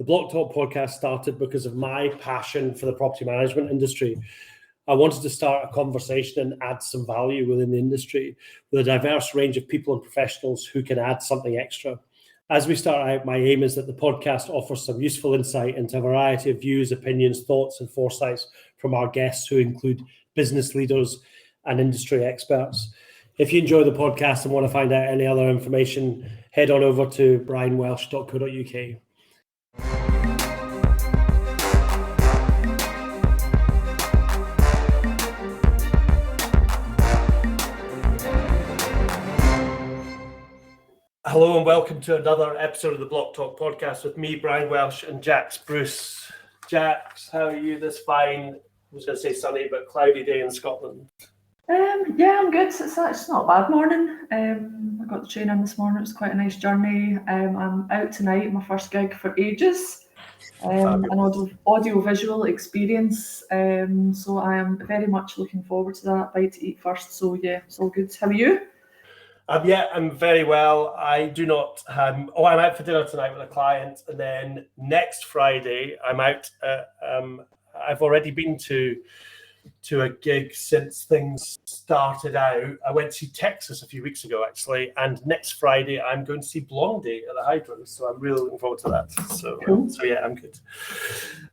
The Blocktalk Podcast started because of my passion for the property management industry. I wanted to start a conversation and add some value within the industry with a diverse range of people and professionals who can add something extra. As we start out, my aim is that the podcast offers some useful insight into a variety of views, opinions, thoughts, and foresights from our guests, who include business leaders and industry experts. If you enjoy the podcast and want to find out any other information, head on over to brianwelsh.co.uk. Hello and welcome to another episode of the Blocktalk Podcast with me, Brian Welsh, and Jax Bruce. Jax, how are you this fine, I was going to say sunny, but cloudy day in Scotland? Yeah, I'm good. It's not a bad morning. I got the train in this morning. It was quite a nice journey. I'm out tonight, my first gig for ages. An audio-visual experience. So I am very much looking forward to that. Bite to eat first. So yeah, it's all good. How are you? I'm very well. I'm out for dinner tonight with a client, and then next Friday I'm out. I've already been to a gig since things started out. I went to Texas a few weeks ago, actually, and next Friday I'm going to see Blondie at the Hydro, so I'm really looking forward to that. So yeah, I'm good.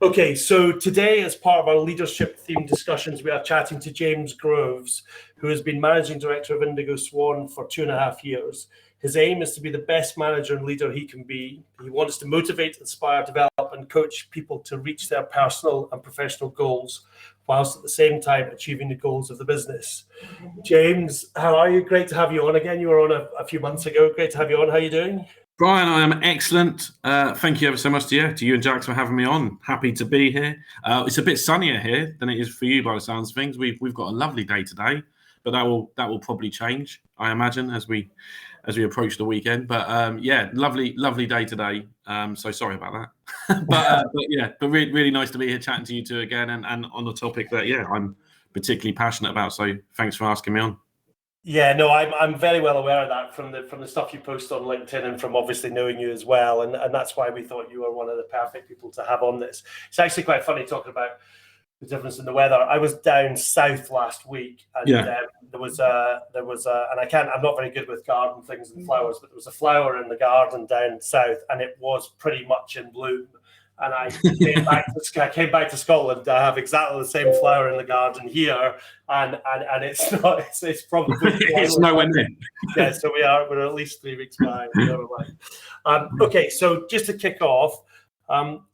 Okay, so today, as part of our leadership themed discussions, we are chatting to James Groves, who has been managing director of Indigo Swan for 2.5 years. His aim is to be the best manager and leader he can be. He wants to motivate, inspire, develop, and coach people to reach their personal and professional goals, whilst at the same time achieving the goals of the business. James, how are you? Great to have you on again. You were on a few months ago. Great to have you on. How are you doing? Brian, I am excellent. Thank you ever so much to you and Jax for having me on. Happy to be here. It's a bit sunnier here than it is for you by the sounds of things. We've got a lovely day today, but that will probably change, I imagine, as we approach the weekend. But lovely day today. So sorry about that. but really nice to be here chatting to you two again and on the topic that I'm particularly passionate about. So thanks for asking me on. Yeah, no, I'm very well aware of that from the stuff you post on LinkedIn and from obviously knowing you as well. And that's why we thought you were one of the perfect people to have on this. It's actually quite funny talking about the difference in the weather. I was down south last week, and there was and I'm not very good with garden things and flowers, but there was a flower in the garden down south, and it was pretty much in bloom. And I came back to Scotland. I have exactly the same flower in the garden here, and it's not. It's probably it's nowhere near. Yeah, so we're at least 3 weeks behind. Okay, so just to kick off.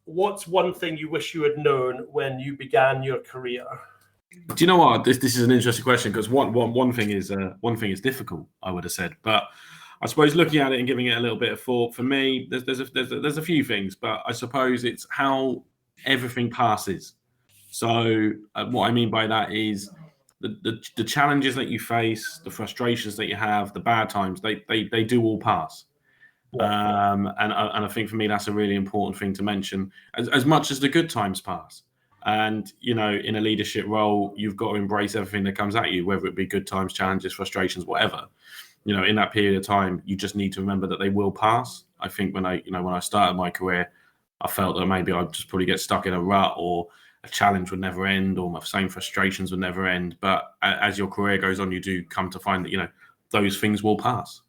What's one thing you wish you had known when you began your career? Do you know what? This is an interesting question, because one thing is difficult, I would have said, but I suppose looking at it and giving it a little bit of thought, for me, there's a few things, but I suppose it's how everything passes. So what I mean by that is the challenges that you face, the frustrations that you have, the bad times, they do all pass. And I think for me that's a really important thing to mention, as much as the good times pass. And in a leadership role, you've got to embrace everything that comes at you, whether it be good times, challenges, frustrations, whatever. In that period of time, you just need to remember that they will pass. I think when I started my career, I felt that maybe I'd just probably get stuck in a rut, or a challenge would never end, or my same frustrations would never end. But as your career goes on, you do come to find that those things will pass.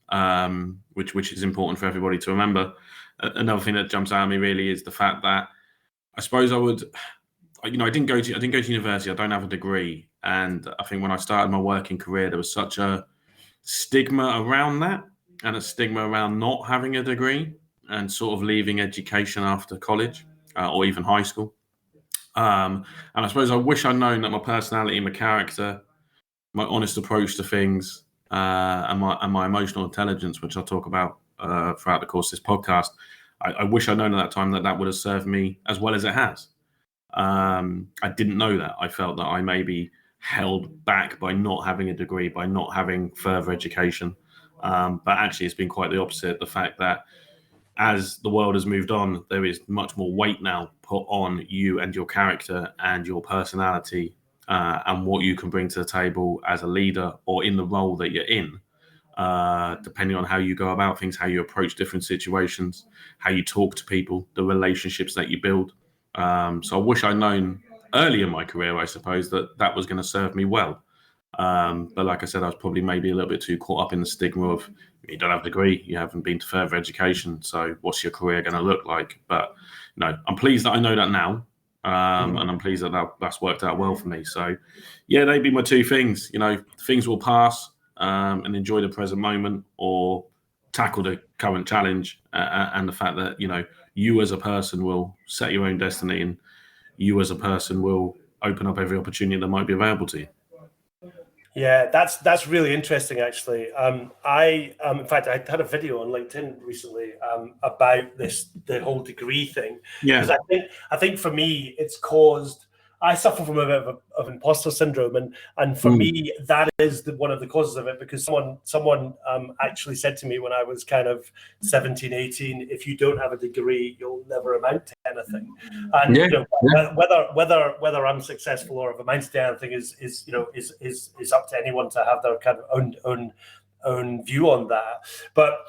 Which is important for everybody to remember. Another thing that jumps out at me really is the fact that I suppose I didn't go to university. I don't have a degree, and I think when I started my working career, there was such a stigma around that, and a stigma around not having a degree and sort of leaving education after college or even high school. And I suppose I wish I'd known that my personality, my character, my honest approach to things, and my emotional intelligence, which I'll talk about throughout the course of this podcast, I wish I'd known at that time that would have served me as well as it has. I didn't know that. I felt that I may be held back by not having a degree, by not having further education. But actually, it's been quite the opposite. The fact that as the world has moved on, there is much more weight now put on you and your character and your personality, and what you can bring to the table as a leader or in the role that you're in. depending on how you go about things, how you approach different situations, how you talk to people, the relationships that you build. So I wish I'd known early in my career, I suppose, that was going to serve me well. But like I said, I was probably maybe a little bit too caught up in the stigma of you don't have a degree, you haven't been to further education, so what's your career going to look like? But no, I'm pleased that I know that now, and I'm pleased that's worked out well for me. So yeah, they'd be my two things. Things will pass, and enjoy the present moment, or tackle the current challenge, and the fact that you as a person will set your own destiny, and you as a person will open up every opportunity that might be available to you. Yeah, that's really interesting, actually. In fact, I had a video on LinkedIn recently about the whole degree thing. Yeah, because I think for me, it's caused. I suffer from a bit of imposter syndrome, and for me, that is one of the causes of it. Because someone actually said to me when I was kind of 17, 18, if you don't have a degree, you'll never amount to anything. And whether I'm successful or if amount to anything is up to anyone to have their kind of own view on that. But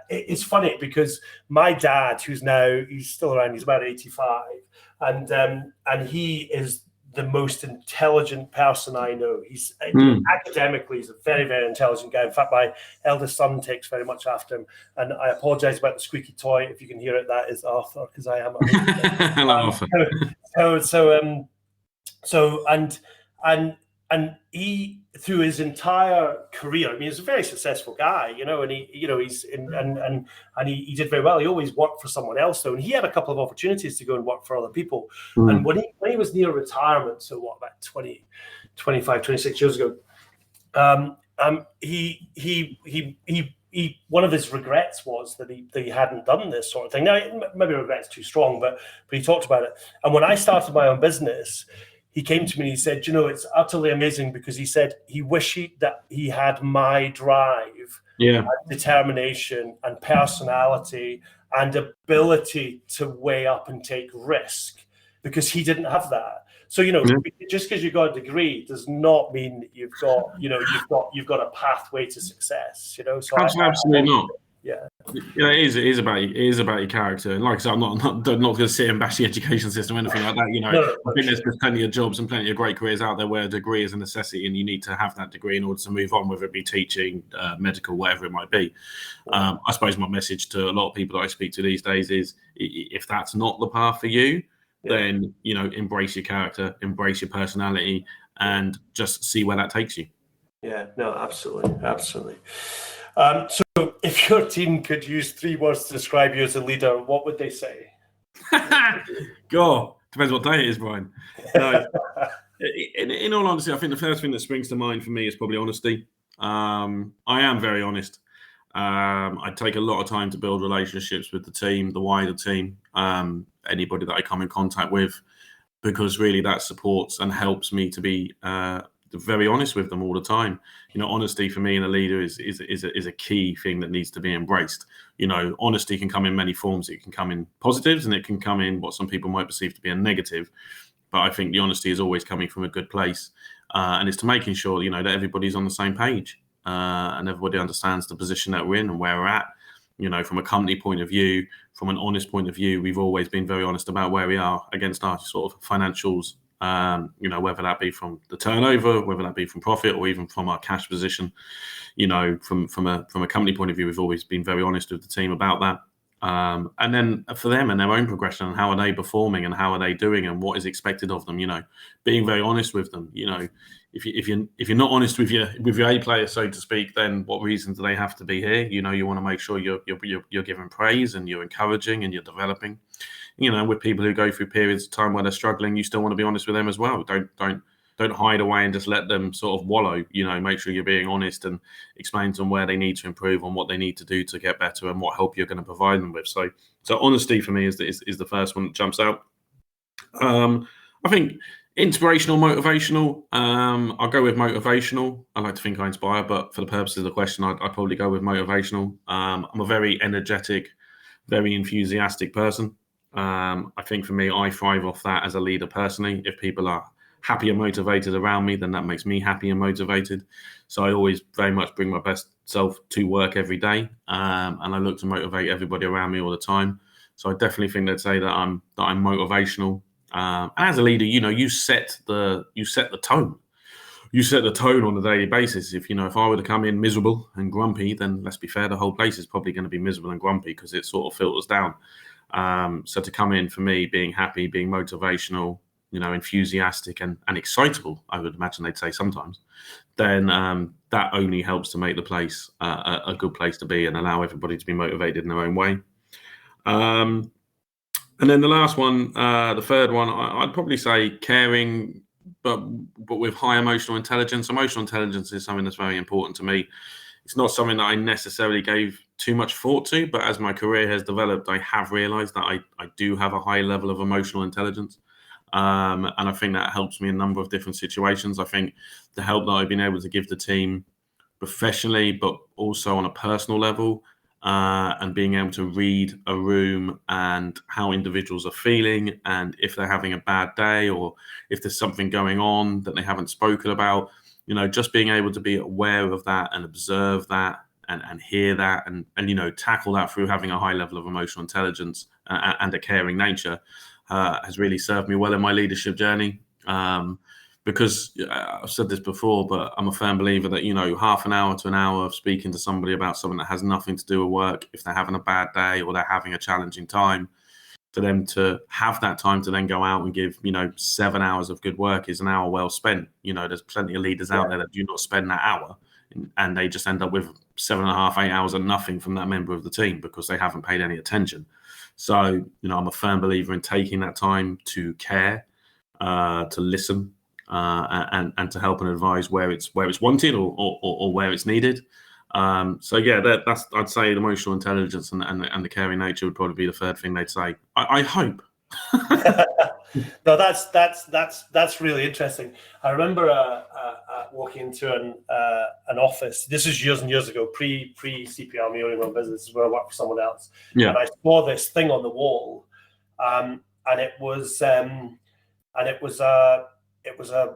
it's funny because my dad, he's still around, he's about 85. And he is the most intelligent person I know. He's academically, he's a very, very intelligent guy. In fact, my eldest son takes very much after him. And I apologize about the squeaky toy. If you can hear it, that is Arthur, because I am at home. And he, through his entire career, I mean, he's a very successful guy, and he did very well. He always worked for someone else, though, and he had a couple of opportunities to go and work for other people. And when he was near retirement, so about 20, 25, 26 years ago, he one of his regrets was that he hadn't done this sort of thing. Now, maybe regret's too strong, but he talked about it. And when I started my own business, he came to me and he said, it's utterly amazing, because he said he wished that he had my drive, and determination and personality and ability to weigh up and take risk, because he didn't have that. So, just because you got a degree does not mean that you've got a pathway to success, So absolutely not. Yeah. It is about your character, and like I said, I'm not going to sit and bash the education system or anything like that. I think there's plenty of jobs and plenty of great careers out there where a degree is a necessity, and you need to have that degree in order to move on, whether it be teaching, medical, whatever it might be. I suppose my message to a lot of people that I speak to these days is, if that's not the path for you, then embrace your character, embrace your personality, and just see where that takes you. Yeah, no, absolutely. So if your team could use 3 words to describe you as a leader, what would they say? God, depends what day it is, Brian. No, in all honesty, I think the first thing that springs to mind for me is probably honesty. I am very honest. I take a lot of time to build relationships with the team, the wider team, anybody that I come in contact with, because really that supports and helps me to be very honest with them all the time. Honesty for me and a leader is a key thing that needs to be embraced. Honesty can come in many forms. It can come in positives, and it can come in what some people might perceive to be a negative. But I think the honesty is always coming from a good place, and it's to making sure that everybody's on the same page, and everybody understands the position that we're in and where we're at. From a company point of view, from an honest point of view, we've always been very honest about where we are against our sort of financials. Whether that be from the turnover, whether that be from profit, or even from our cash position. From a company point of view, we've always been very honest with the team about that. And then for them and their own progression, and how are they performing, and how are they doing, and what is expected of them. Being very honest with them. If you're not honest with your A player, so to speak, then what reason do they have to be here? You want to make sure you're giving praise, and you're encouraging, and you're developing. With people who go through periods of time where they're struggling, you still want to be honest with them as well. Don't hide away and just let them sort of wallow. Make sure you're being honest and explain to them where they need to improve, and what they need to do to get better, and what help you're going to provide them with. So honesty for me is the first one that jumps out. I think inspirational, motivational. I'll go with motivational. I like to think I inspire, but for the purposes of the question, I'd probably go with motivational. I'm a very energetic, very enthusiastic person. I think for me, I thrive off that as a leader personally. If people are happy and motivated around me, then that makes me happy and motivated. So I always very much bring my best self to work every day, and I look to motivate everybody around me all the time. So I definitely think they'd say that I'm motivational. As a leader, you set the tone. You set the tone on a daily basis. If I were to come in miserable and grumpy, then let's be fair, the whole place is probably going to be miserable and grumpy because it sort of filters down. So to come in for me, being happy, being motivational, enthusiastic and excitable, I would imagine they'd say sometimes, then that only helps to make the place a good place to be and allow everybody to be motivated in their own way. And then the last one, the third one, I'd probably say caring, but with high emotional intelligence. Emotional intelligence is something that's very important to me. It's not something that I necessarily gave too much thought to, but as my career has developed, I have realized that I do have a high level of emotional intelligence. And I think that helps me in a number of different situations. I think the help that I've been able to give the team professionally, but also on a personal level, and being able to read a room and how individuals are feeling, and if they're having a bad day or if there's something going on that they haven't spoken about, just being able to be aware of that and observe that and hear that and tackle that through having a high level of emotional intelligence and a caring nature has really served me well in my leadership journey. Because I've said this before, but I'm a firm believer that, half an hour to an hour of speaking to somebody about something that has nothing to do with work, if they're having a bad day or they're having a challenging time, for them to have that time to then go out and give, 7 hours of good work is an hour well spent. There's plenty of leaders out there that do not spend that hour and they just end up with 7.5, 8 hours of nothing from that member of the team because they haven't paid any attention. So, I'm a firm believer in taking that time to care, to listen, and to help and advise where it's wanted or where it's needed. So yeah, that's I'd say the emotional intelligence and the caring nature would probably be the third thing they'd say. I hope. No, that's really interesting. I remember walking into an office. This is years and years ago, pre CPR, me owning my own business, where I worked for someone else. Yeah. And I saw this thing on the wall, and it was a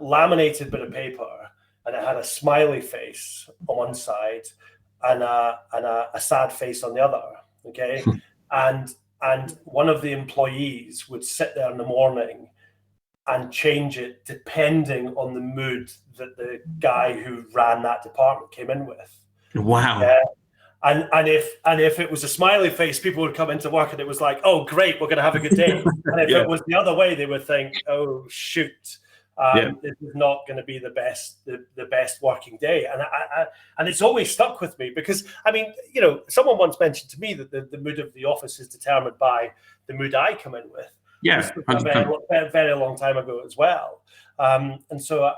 laminated bit of paper, and it had a smiley face on one side and a sad face on the other. Okay, and one of the employees would sit there in the morning and change it depending on the mood that the guy who ran that department came in with. Wow. And if it was a smiley face, people would come into work and it was like, oh, great, we're going to have a good day. And if it was the other way, they would think, oh, shoot, this is not going to be the best working day. And it's always stuck with me because, someone once mentioned to me that the mood of the office is determined by the mood I come in with. Yeah, a very, very long time ago as well. And so,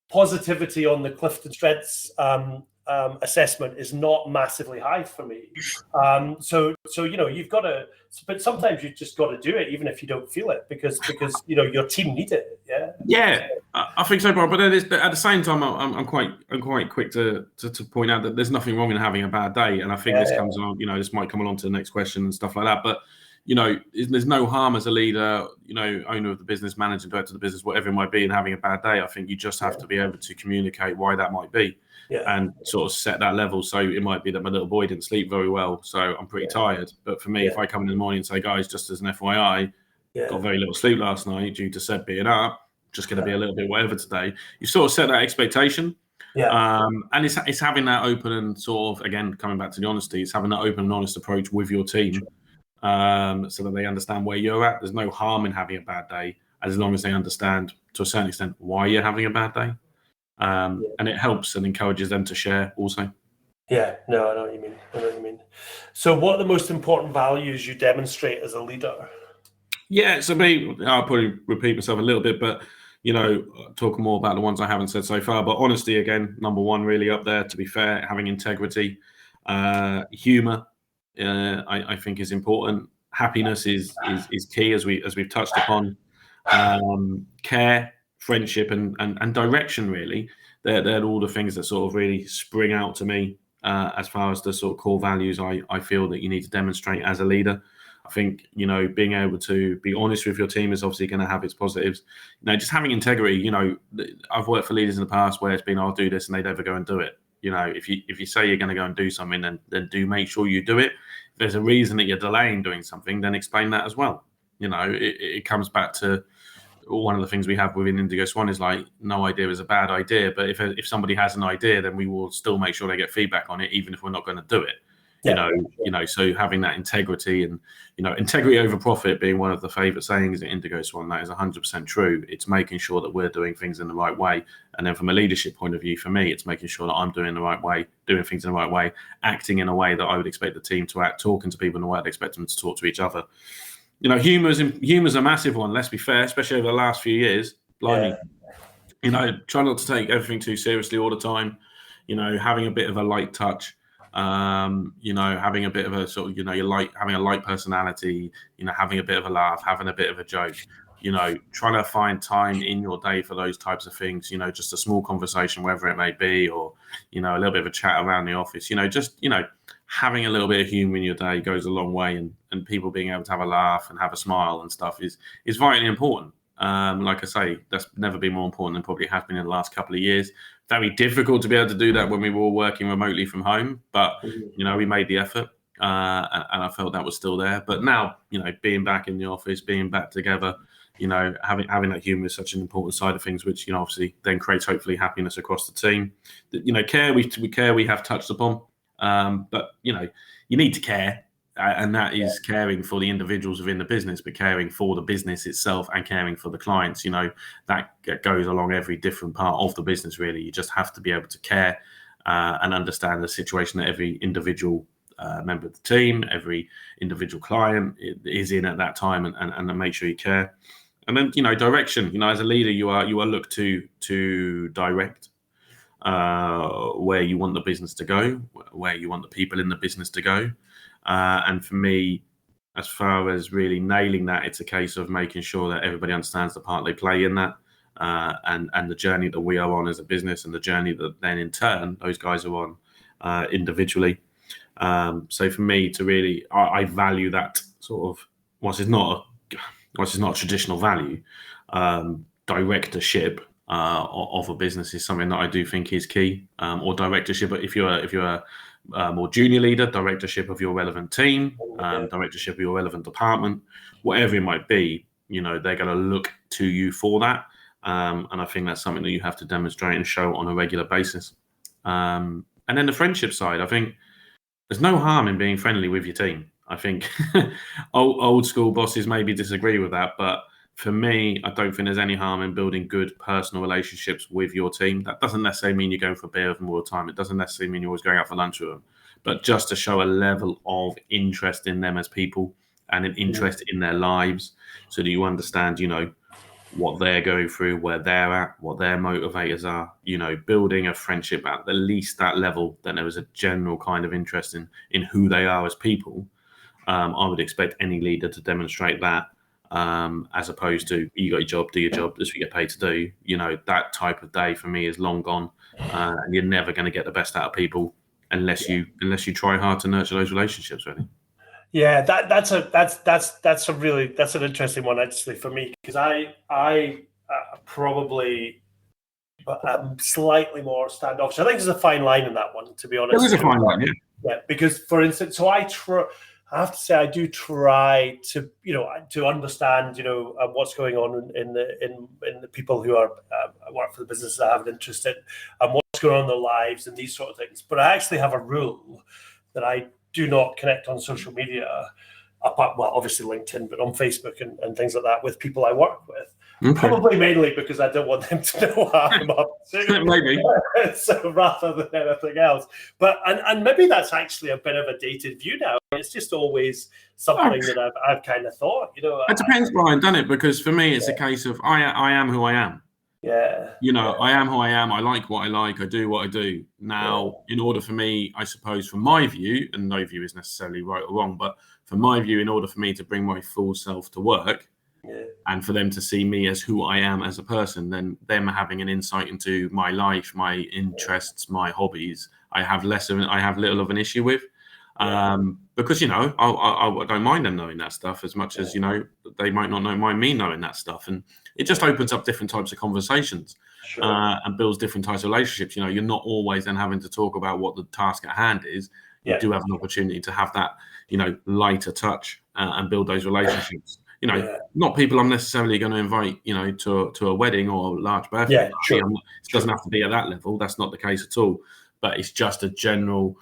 positivity on the Clifton Strengths assessment is not massively high for me. So you've got to, but sometimes you just got to do it, even if you don't feel it, because your team need it. Yeah. I think so, Bob. But at the same time, I'm quite quick to point out that there's nothing wrong in having a bad day, and I think this comes along. This might come along to the next question and stuff like that, but. There's no harm as a leader, owner of the business, managing director of the business, whatever it might be, and having a bad day. I think you just have to be able to communicate why that might be and sort of set that level. So it might be that my little boy didn't sleep very well, so I'm pretty tired. But for me, if I come in the morning and say, guys, just as an FYI, got very little sleep last night due to Seb being up, just going to be a little bit whatever today. You sort of set that expectation. And it's having that open and sort of, again, coming back to the honesty, it's having that open and honest approach with your team. So that they understand where you're at. There's no harm in having a bad day as long as they understand to a certain extent why you're having a bad day. And it helps and encourages them to share also. Yeah, no, I know what you mean. So what are the most important values you demonstrate as a leader? Yeah, so I'll probably repeat myself a little bit, but, talking more about the ones I haven't said so far. But honesty, again, number one, really up there, to be fair, having integrity, humour, I think is important. Happiness is key, as we've touched upon. Care, friendship, and direction. Really, they're all the things that sort of really spring out to me as far as the sort of core values I feel that you need to demonstrate as a leader. I think, being able to be honest with your team is obviously going to have its positives. Just having integrity. I've worked for leaders in the past where it's been, I'll do this, and they never go and do it. If you say you're going to go and do something, then do make sure you do it. If there's a reason that you're delaying doing something, then explain that as well. It comes back to one of the things we have within Indigo Swan is like, no idea is a bad idea, but if somebody has an idea, then we will still make sure they get feedback on it, even if we're not going to do it. So having that integrity and, integrity over profit being one of the favorite sayings at Indigo Swan, that is 100% true. It's making sure that we're doing things in the right way. And then from a leadership point of view, for me, it's making sure that I'm doing the right way, doing things in the right way, acting in a way that I would expect the team to act, talking to people in the way I'd expect them to talk to each other. Humor's a massive one, let's be fair, especially over the last few years. Blimey. Try not to take everything too seriously all the time, having a bit of a light touch. Having a bit of a sort of, having a light personality, having a bit of a laugh, having a bit of a joke, trying to find time in your day for those types of things, just a small conversation, wherever it may be, or, a little bit of a chat around the office, having a little bit of humor in your day goes a long way, and people being able to have a laugh and have a smile and stuff is vitally important. Like I say, that's never been more important than probably has been in the last couple of years. Very difficult to be able to do that when we were all working remotely from home, but we made the effort, and I felt that was still there. But now, being back in the office, being back together, having that humour is such an important side of things, which obviously then creates hopefully happiness across the team. Care we have touched upon, but you need to care. And that is caring for the individuals within the business, but caring for the business itself and caring for the clients. That goes along every different part of the business, really. You just have to be able to care and understand the situation that every individual member of the team, every individual client is in at that time, and make sure you care. And then, direction. As a leader, you are looked to direct where you want the business to go, where you want the people in the business to go. And for me, as far as really nailing that, it's a case of making sure that everybody understands the part they play in that, and the journey that we are on as a business, and the journey that then in turn those guys are on individually. So for me to really, I value that sort of, whilst it's not a traditional value, directorship of a business is something that I do think is key, or directorship. But if you're a more junior leader, directorship of your relevant team, directorship of your relevant department, whatever it might be, they're going to look to you for that. And I think that's something that you have to demonstrate and show on a regular basis. And then the friendship side, I think there's no harm in being friendly with your team. I think old school bosses maybe disagree with that, but for me, I don't think there's any harm in building good personal relationships with your team. That doesn't necessarily mean you go for a beer with them all the time. It doesn't necessarily mean you're always going out for lunch with them, but just to show a level of interest in them as people and an interest in their lives, so that you understand, what they're going through, where they're at, what their motivators are, building a friendship at the least that level, then there is a general kind of interest in who they are as people. I would expect any leader to demonstrate that. As opposed to, you got your job, do your job, this is what you get paid to do. That type of day for me is long gone, and you're never going to get the best out of people unless you try hard to nurture those relationships. Really. Yeah, that's an interesting one actually for me, because I probably am slightly more standoffish. I think there's a fine line in that one, to be honest. There is a fine line, yeah. Yeah, because for instance, so I have to say I do try to to understand what's going on in the people who are work for the business that I have an interest in, and what's going on in their lives and these sort of things. But I actually have a rule that I do not connect on social media, apart, well, obviously LinkedIn, but on Facebook and things like that with people I work with. Okay. Probably mainly because I don't want them to know what I'm up to. Maybe. So rather than anything else. But and maybe that's actually a bit of a dated view now. It's just always something that I've kind of thought. It depends, Brian, doesn't it? Because for me, it's a case of I am who I am. Yeah. I am who I am. I like what I like. I do what I do. Now, in order for me, I suppose, from my view, and no view is necessarily right or wrong, but from my view, in order for me to bring my full self to work, and for them to see me as who I am as a person, then them having an insight into my life, my interests, my hobbies, I have little of an issue with. Because I don't mind them knowing that stuff as much as they might not mind me knowing that stuff, and it just opens up different types of conversations. Sure. And builds different types of relationships. You're not always then having to talk about what the task at hand is. You do have an opportunity to have that, lighter touch and build those relationships. Not people I'm necessarily going to invite, to a wedding or a large birthday. Yeah, sure. It doesn't have to be at that level. That's not the case at all. But it's just a general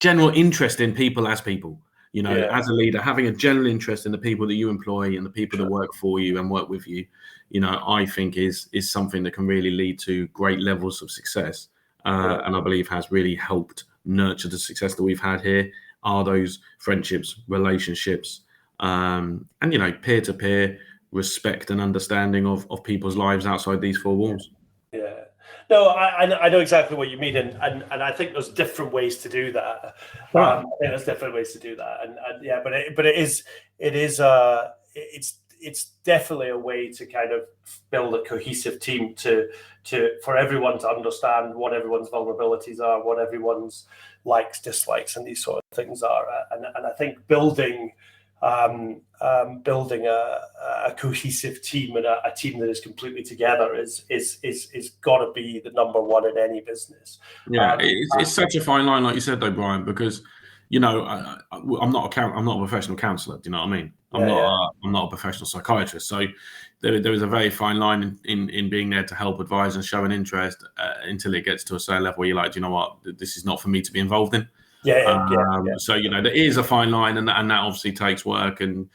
interest in people as people. As a leader, having a general interest in the people that you employ and the people that work for you and work with you, I think is something that can really lead to great levels of success. And I believe has really helped nurture the success that we've had here, are those friendships, relationships, and peer-to-peer respect and understanding of people's lives outside these four walls. Yeah. No, I know exactly what you mean, and I think there's different ways to do that. I think there's different ways to do that, and yeah, but it's definitely a way to kind of build a cohesive team for everyone to understand what everyone's vulnerabilities are, what everyone's likes, dislikes, and these sort of things are, and I think building a cohesive team and a team that is completely together is got to be the number one in any business. Yeah, it's such a fine line, like you said, though, Brian, because I'm not a professional counsellor. Do you know what I mean? I'm not a professional psychiatrist, so there is a very fine line in being there to help advise and show an interest until it gets to a certain level where you're like, do you know what, this is not for me to be involved in. So there is a fine line, and that obviously takes work, and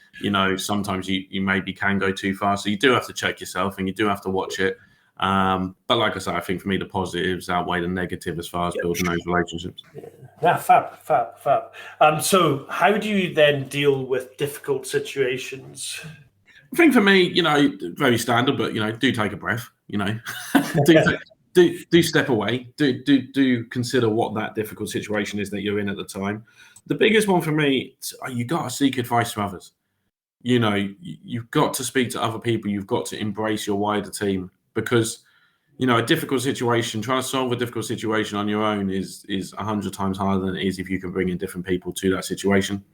sometimes you maybe can go too far, so you do have to check yourself and you do have to watch it. But like I say, I think for me the positives outweigh the negative as far as building those relationships. Yeah, fab. So how do you then deal with difficult situations? I think for me, very standard, but do take a breath. Do step away. Do consider what that difficult situation is that you're in at the time. The biggest one for me, you got to seek advice from others. You've got to speak to other people. You've got to embrace your wider team, because a difficult situation, trying to solve a difficult situation on your own is 100 times harder than it is if you can bring in different people to that situation.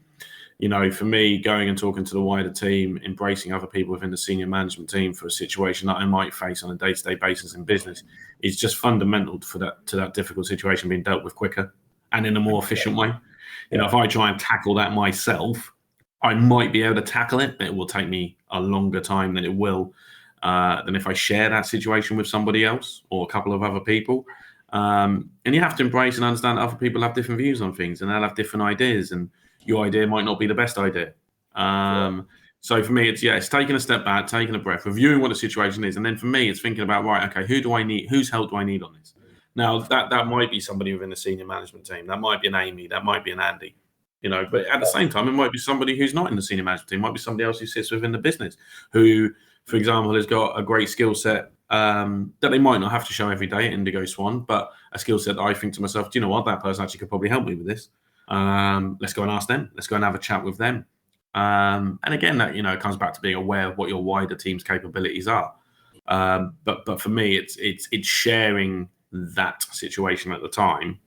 For me, going and talking to the wider team, embracing other people within the senior management team for a situation that I might face on a day-to-day basis in business is just fundamental to that difficult situation being dealt with quicker and in a more efficient way. If I try and tackle that myself, I might be able to tackle it, but it will take me a longer time than it will than if I share that situation with somebody else or a couple of other people. And you have to embrace and understand that other people have different views on things and they'll have different ideas, and your idea might not be the best idea. So for me, it's taking a step back, taking a breath, reviewing what the situation is. And then for me, it's thinking about, right, okay, who do I need? Whose help do I need on this? Now, that might be somebody within the senior management team. That might be an Amy. That might be an Andy. But at the same time, it might be somebody who's not in the senior management team. It might be somebody else who sits within the business who, for example, has got a great skill set that they might not have to show every day at Indigo Swan, but a skill set that I think to myself, do you know what, that person actually could probably help me with this. Let's go and ask them. Let's go and have a chat with them. And again, that it comes back to being aware of what your wider team's capabilities are. But for me, it's sharing that situation at the time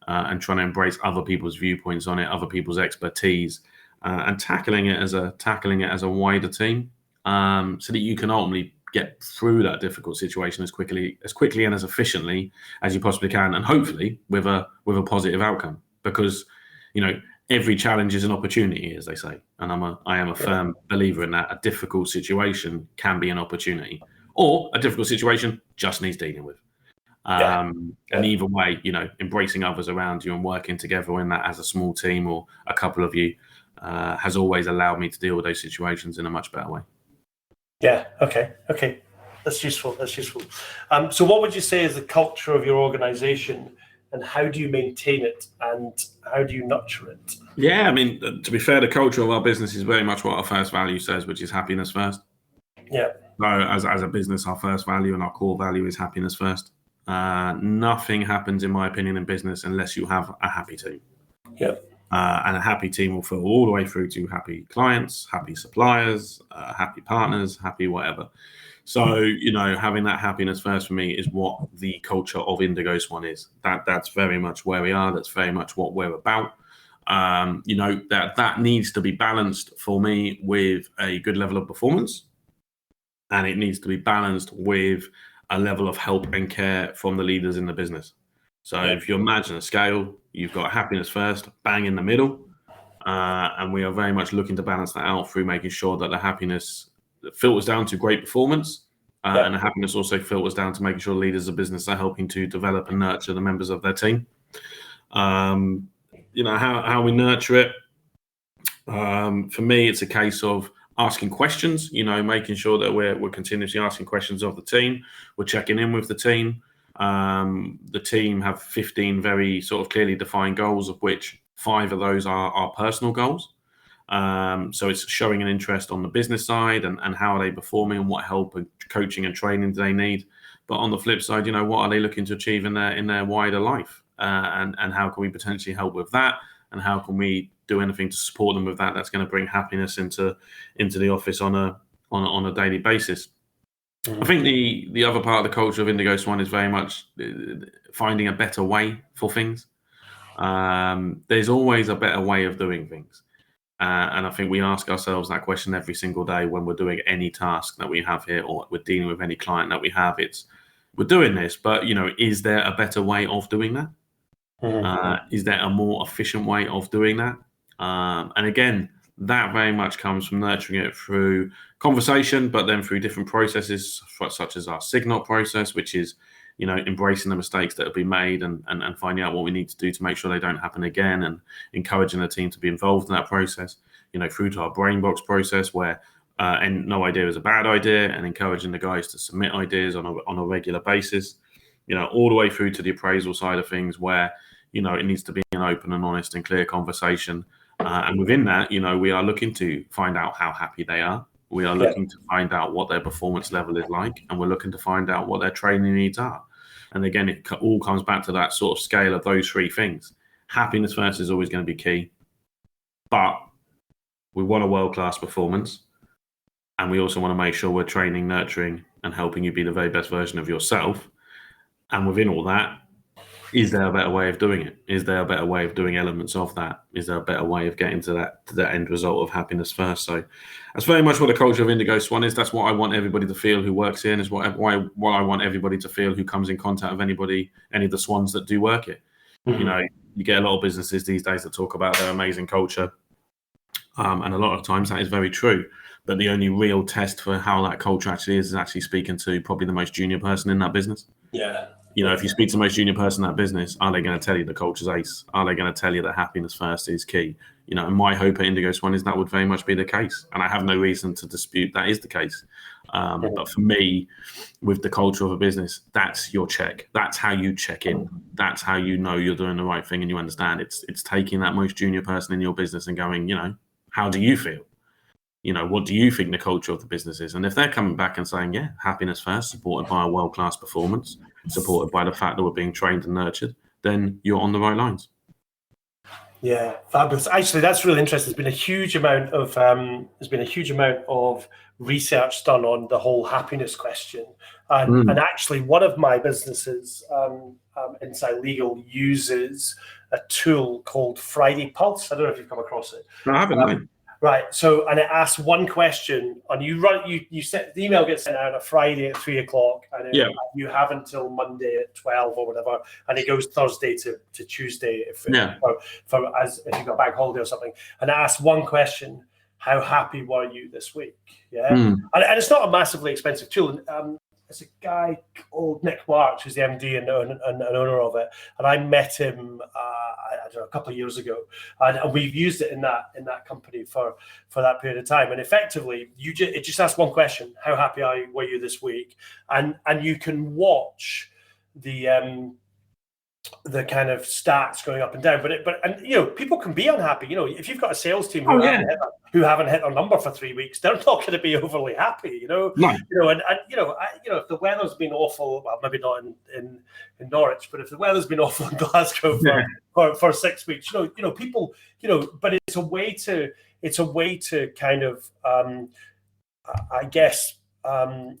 and trying to embrace other people's viewpoints on it, other people's expertise, and tackling it as a wider team, so that you can ultimately get through that difficult situation as quickly and as efficiently as you possibly can, and hopefully with a positive outcome. Because every challenge is an opportunity, as they say, and I am a firm believer in that. A difficult situation can be an opportunity, or a difficult situation just needs dealing with. And either way, embracing others around you and working together in that as a small team or a couple of you has always allowed me to deal with those situations in a much better way. Yeah. Okay. That's useful. So what would you say is the culture of your organization, and how do you maintain it, and how do you nurture it? Yeah, I mean, to be fair, the culture of our business is very much what our first value says, which is happiness first. Yeah. So as a business, our first value and our core value is happiness first. Nothing happens, in my opinion, in business unless you have a happy team. Yeah. And a happy team will flow all the way through to happy clients, happy suppliers, happy partners, happy whatever. So, having that happiness first for me is what the culture of Indigo Swan is. That's very much where we are. That's very much what we're about. that needs to be balanced for me with a good level of performance, and it needs to be balanced with a level of help and care from the leaders in the business. So if you imagine a scale, you've got happiness first, bang in the middle, and we are very much looking to balance that out through making sure that the happiness filters down to great performance, and the happiness also filters down to making sure leaders of business are helping to develop and nurture the members of their team. How we nurture it. For me, it's a case of asking questions, making sure that we're continuously asking questions of the team. We're checking in with the team. The team have 15 very sort of clearly defined goals, of which 5 of those are personal goals. So it's showing an interest on the business side and how are they performing and what help and coaching and training do they need. But on the flip side, what are they looking to achieve in their wider life? And how can we potentially help with that? And how can we do anything to support them with that? That's going to bring happiness into the office on a daily basis. I think the other part of the culture of Indigo Swan is very much finding a better way for things. There's always a better way of doing things. And I think we ask ourselves that question every single day when we're doing any task that we have here, or we're dealing with any client that we have. We're doing this, but is there a better way of doing that? Is there a more efficient way of doing that? And again, that very much comes from nurturing it through conversation, but then through different processes, such as our Signal process, which is embracing the mistakes that have been made and finding out what we need to do to make sure they don't happen again, and encouraging the team to be involved in that process, through to our brain box process where and no idea is a bad idea, and encouraging the guys to submit ideas on a regular basis, all the way through to the appraisal side of things where, it needs to be an open and honest and clear conversation. And within that, we are looking to find out how happy they are. We are looking to find out what their performance level is like, and we're looking to find out what their training needs are. And again, it all comes back to that sort of scale of those 3 things. Happiness first is always going to be key, but we want a world-class performance, and we also want to make sure we're training, nurturing, and helping you be the very best version of yourself. And within all that, is there a better way of doing it? Is there a better way of doing elements of that? Is there a better way of getting to that end result of happiness first? So that's very much what the culture of Indigo Swan is. That's what I want everybody to feel who works here, and is what I want everybody to feel who comes in contact with any of the swans that do work it. You get a lot of businesses these days that talk about their amazing culture, and a lot of times that is very true. But the only real test for how that culture actually is actually speaking to probably the most junior person in that business. Yeah. If you speak to the most junior person in that business, are they going to tell you the culture's ace? Are they going to tell you that happiness first is key? And my hope at Indigo Swan is that would very much be the case. And I have no reason to dispute that is the case. But for me, with the culture of a business, that's your check. That's how you check in. That's how you know you're doing the right thing and you understand. It's taking that most junior person in your business and going, how do you feel? What do you think the culture of the business is? And if they're coming back and saying, happiness first, supported by a world-class performance, supported by the fact that we're being trained and nurtured, then you're on the right lines. Yeah, fabulous. Actually, that's really interesting. There's been a huge amount of research done on the whole happiness question, and actually, one of my businesses, Inside Legal, uses a tool called Friday Pulse. I don't know if you've come across it. No, I haven't. Right. So, and it asks one question, and you set the email gets sent out on a Friday at 3:00, and you have until Monday at 12 or whatever, and it goes Thursday to Tuesday if you've got a bank holiday or something. And it asks one question: how happy were you this week? Yeah. And it's not a massively expensive tool. It's a guy called Nick Marks, who's the MD and owner of it, and I met him a couple of years ago, and we've used it in that company for that period of time. And effectively, it just asks one question: how happy were you this week? And you can watch the kind of stats going up and down, but people can be unhappy. If you've got a sales team who haven't hit their number for 3 weeks, they're not going to be overly happy. No. If the weather's been awful, well, maybe not in Norwich, but if the weather's been awful in Glasgow for 6 weeks, people, but it's a way to kind of, I guess,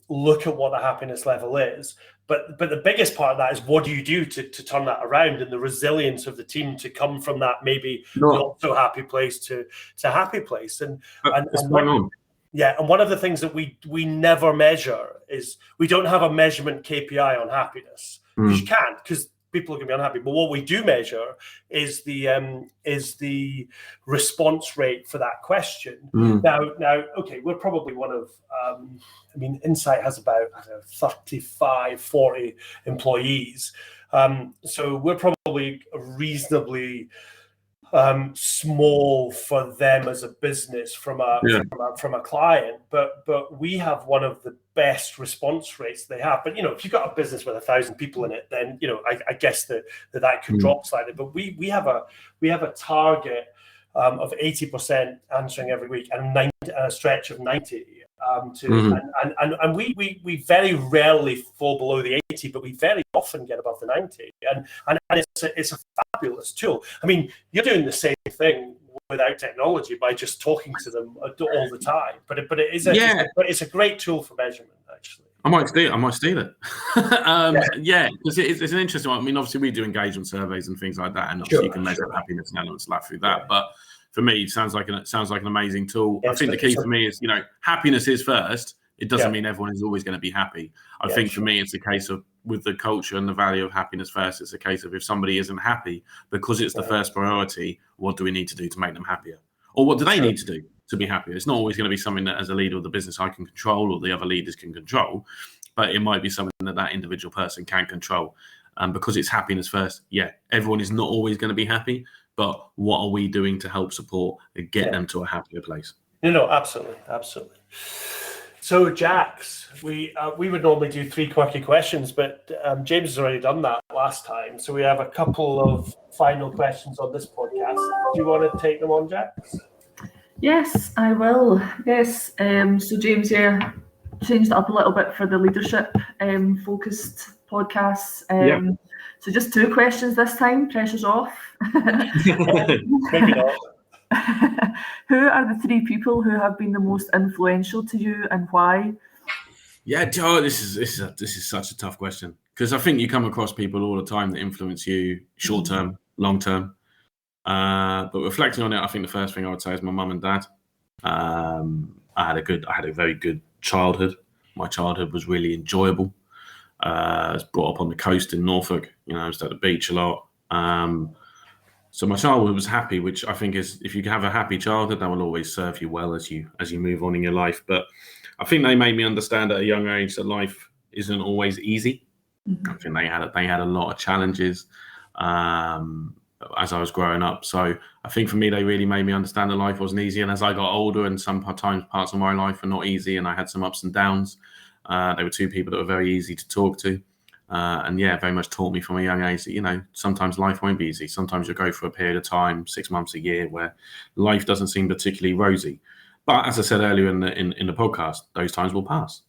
look at what the happiness level is. But the biggest part of that is what do you do to turn that around, and the resilience of the team to come from that maybe not so happy place to happy place. And one of the things that we never measure is we don't have a measurement KPI on happiness, because you can't, because people are going to be unhappy. But what we do measure is the response rate for that question. Now, okay, we're probably one of, Insight has about 35, 40 employees. So we're probably reasonably small for them as a business from a client, but we have one of the best response rates they have. But if you've got a business with 1,000 people in it, then I guess that could drop slightly. But we have a target of 80% answering every week, and a stretch of 90. And we very rarely fall below the 80, but we very often get above the 90, and it's a fabulous tool. I mean, you're doing the same thing without technology by just talking to them all the time, but it's a great tool for measurement, actually. I might steal it. Because it's an interesting one. I mean, obviously we do engagement surveys and things like that, and obviously you can measure happiness and elements like through that, but for me, it sounds like an amazing tool. I think the key for me is, happiness is first. It doesn't mean everyone is always going to be happy. I think for me, it's a case of, with the culture and the value of happiness first, it's a case of, if somebody isn't happy, because it's the first priority, what do we need to do to make them happier? Or what do they need to do to be happier? It's not always going to be something that, as a leader of the business, I can control or the other leaders can control, but it might be something that individual person can control. Because it's happiness first, everyone is not always going to be happy, but what are we doing to help support and get them to a happier place? No, absolutely. So, Jax, we would normally do 3 quirky questions, but James has already done that last time. So we have a couple of final questions on this podcast. Do you want to take them on, Jax? Yes, I will. Yes. So James here changed it up a little bit for the leadership focused podcasts. So just 2 questions this time. Pressure's off. Maybe not. Who are the 3 people who have been the most influential to you, and why? Yeah, Joe, this is such a tough question, because I think you come across people all the time that influence you short term, long term. But reflecting on it, I think the first thing I would say is my mum and dad. I had a very good childhood. My childhood was really enjoyable. I was brought up on the coast in Norfolk. I was at the beach a lot. So my childhood was happy, which I think is, if you have a happy childhood, that will always serve you well as you move on in your life. But I think they made me understand at a young age that life isn't always easy. I think they had a lot of challenges as I was growing up. So I think for me, they really made me understand that life wasn't easy. And as I got older, and sometimes parts of my life were not easy, and I had some ups and downs, they were 2 people that were very easy to talk to. Very much taught me from a young age that, sometimes life won't be easy. Sometimes you'll go for a period of time, 6 months, a year, where life doesn't seem particularly rosy. But as I said earlier in the podcast, those times will pass.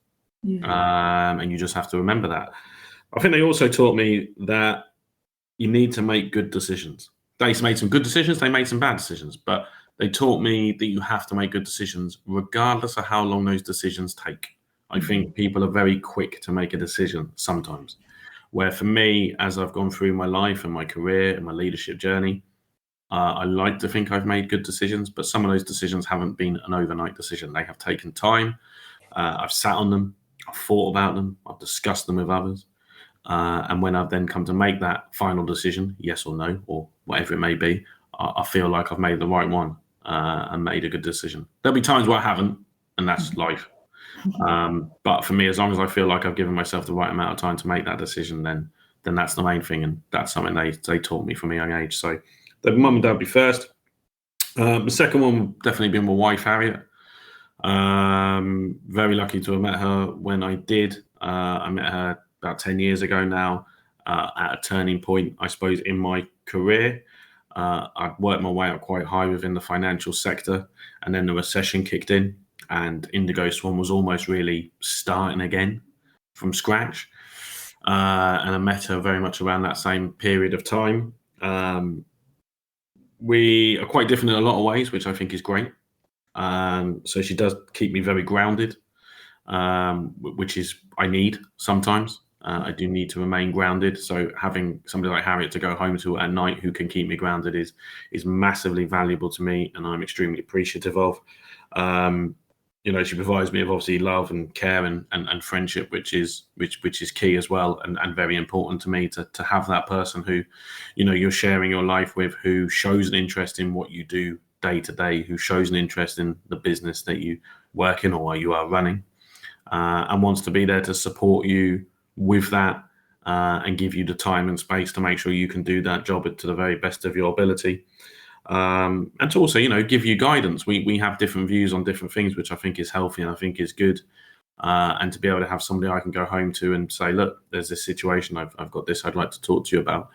And you just have to remember that. I think they also taught me that you need to make good decisions. They made some good decisions, they made some bad decisions, but they taught me that you have to make good decisions regardless of how long those decisions take. I think people are very quick to make a decision sometimes. Where for me, as I've gone through my life and my career and my leadership journey, I like to think I've made good decisions, but some of those decisions haven't been an overnight decision. They have taken time. I've sat on them. I've thought about them. I've discussed them with others. And when I've then come to make that final decision, yes or no, or whatever it may be, I feel like I've made the right one and made a good decision. There'll be times where I haven't, and that's life. But for me, as long as I feel like I've given myself the right amount of time to make that decision, then that's the main thing, and that's something they taught me from a young age. So the mum and dad be first. The second one would definitely be my wife, Harriet. Very lucky to have met her when I did. I met her about 10 years ago now, at a turning point, I suppose, in my career. I'd worked my way up quite high within the financial sector, and then the recession kicked in. And Indigo Swan was almost really starting again from scratch. And I met her very much around that same period of time. We are quite different in a lot of ways, which I think is great. So she does keep me very grounded. which is I need sometimes. I do need to remain grounded. So having somebody like Harriet to go home to at night who can keep me grounded is massively valuable to me, and I'm extremely appreciative of. She provides me with obviously love and care and friendship, which is key as well, and very important to me to have that person who, you're sharing your life with, who shows an interest in what you do day to day, who shows an interest in the business that you work in or you are running, and wants to be there to support you with that, and give you the time and space to make sure you can do that job to the very best of your ability. And to also, give you guidance. We have different views on different things, which I think is healthy and I think is good. And to be able to have somebody I can go home to and say, look, there's this situation, I've got this I'd like to talk to you about.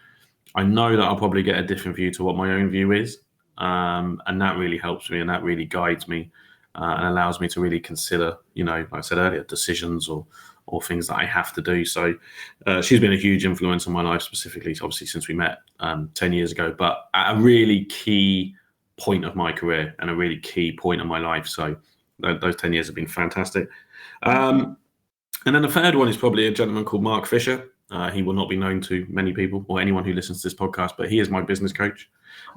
I know that I'll probably get a different view to what my own view is. And that really helps me and that really guides me, and allows me to really consider, like I said earlier, decisions or things that I have to do. So she's been a huge influence on my life, specifically, obviously, since we met 10 years ago, but at a really key point of my career and a really key point of my life. So those 10 years have been fantastic. And then the third one is probably a gentleman called Mark Fisher. He will not be known to many people or anyone who listens to this podcast, but he is my business coach.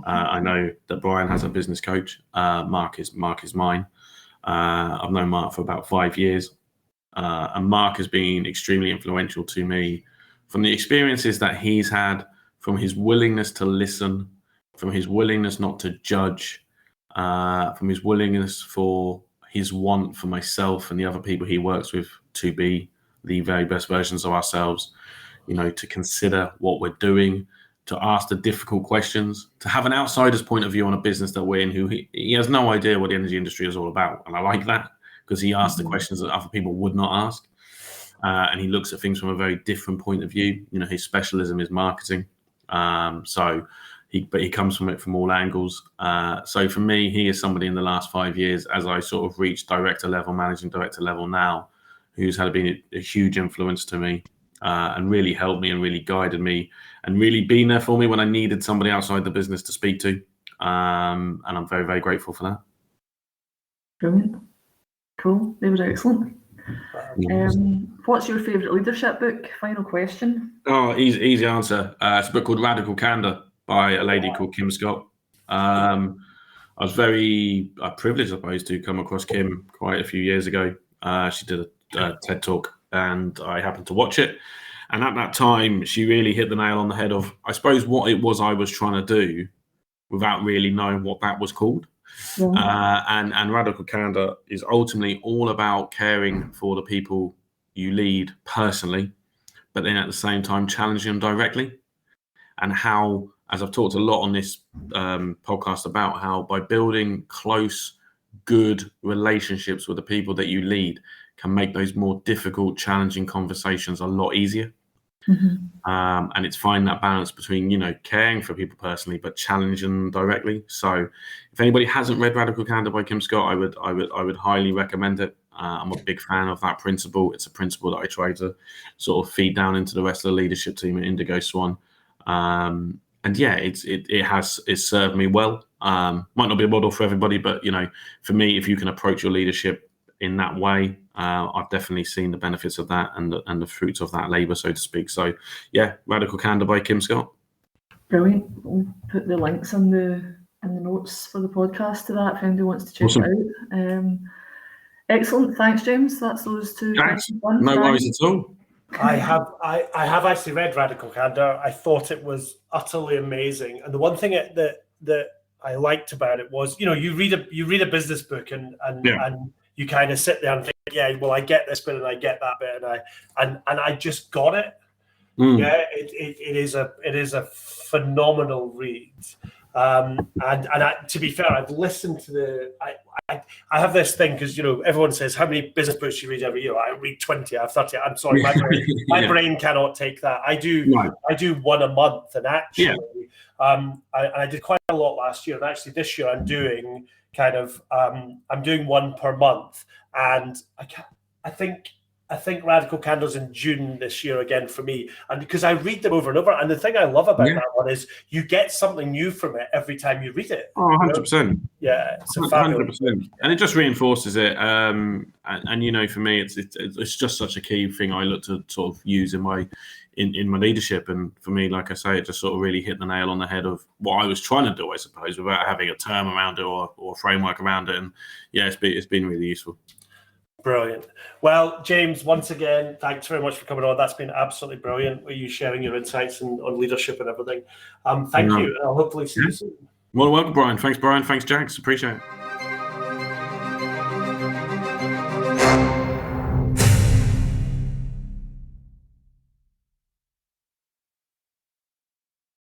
I know that Brian has a business coach. Mark is mine. I've known Mark for about 5 years. And Mark has been extremely influential to me from the experiences that he's had, from his willingness to listen, from his willingness not to judge, from his willingness for his want for myself and the other people he works with to be the very best versions of ourselves, to consider what we're doing, to ask the difficult questions, to have an outsider's point of view on a business that we're in, who he has no idea what the energy industry is all about. And I like that, because he asks the questions that other people would not ask. And he looks at things from a very different point of view. His specialism is marketing. But he comes from it from all angles. So for me, he is somebody in the last 5 years, as I sort of reached director level, managing director level now, who's been a huge influence to me, and really helped me and really guided me and really been there for me when I needed somebody outside the business to speak to. And I'm very, very grateful for that. Brilliant. Cool. They were excellent. What's your favourite leadership book? Final question. Oh, easy answer. It's a book called Radical Candor by a lady called Kim Scott. I was very privileged, I suppose, to come across Kim quite a few years ago. She did a TED Talk, and I happened to watch it. And at that time, she really hit the nail on the head of, I suppose, what it was I was trying to do without really knowing what that was called. Yeah. And Radical Candor is ultimately all about caring for the people you lead personally, but then at the same time challenging them directly. And how, as I've talked a lot on this podcast about, how by building close, good relationships with the people that you lead can make those more difficult, challenging conversations a lot easier. Mm-hmm. And it's finding that balance between, caring for people personally, but challenging them directly. So if anybody hasn't read Radical Candor by Kim Scott, I would highly recommend it. I'm a big fan of that principle. It's a principle that I try to sort of feed down into the rest of the leadership team at Indigo Swan. And yeah, it's served me well. Might not be a model for everybody, but for me, if you can approach your leadership in that way, I've definitely seen the benefits of that and the fruits of that labor, so to speak. So yeah, Radical Candor by Kim Scott. Brilliant. We'll put the links in the notes for the podcast to that if anybody wants to check it out. Excellent. Thanks, James. That's those two. Thanks. No worries at all. I have actually read Radical Candor. I thought it was utterly amazing. And the one thing that I liked about it was, you read a business book and you kind of sit there and think, yeah, well, I get this bit and I get that bit, and I just got it. Yeah, it is a phenomenal read. And to be fair, I've listened to I have this thing, because everyone says, how many business books do you read every year? I read 20. I have 30. I'm sorry, my brain cannot take that. I do one a month, and actually, I did quite a lot last year. And actually, this year I'm doing I'm doing one per month, and I think I think Radical Candles in June this year again for me, and because I read them over and over, and the thing I love about that one is you get something new from it every time you read it. Oh, 100%. Yeah, it's a fabulous 100%. And it just reinforces it. And for me, it's just such a key thing I look to sort of use in my leadership. And for me, like I say, it just sort of really hit the nail on the head of what I was trying to do, I suppose, without having a term around it or a framework around it. And yeah, it's been really useful. Brilliant. Well, James, once again, thanks very much for coming on. That's been absolutely brilliant with you sharing your insights on leadership and everything. Thank you. And I'll hopefully see you soon. Well, welcome, Brian. Thanks, Brian. Thanks, Jax. Appreciate it.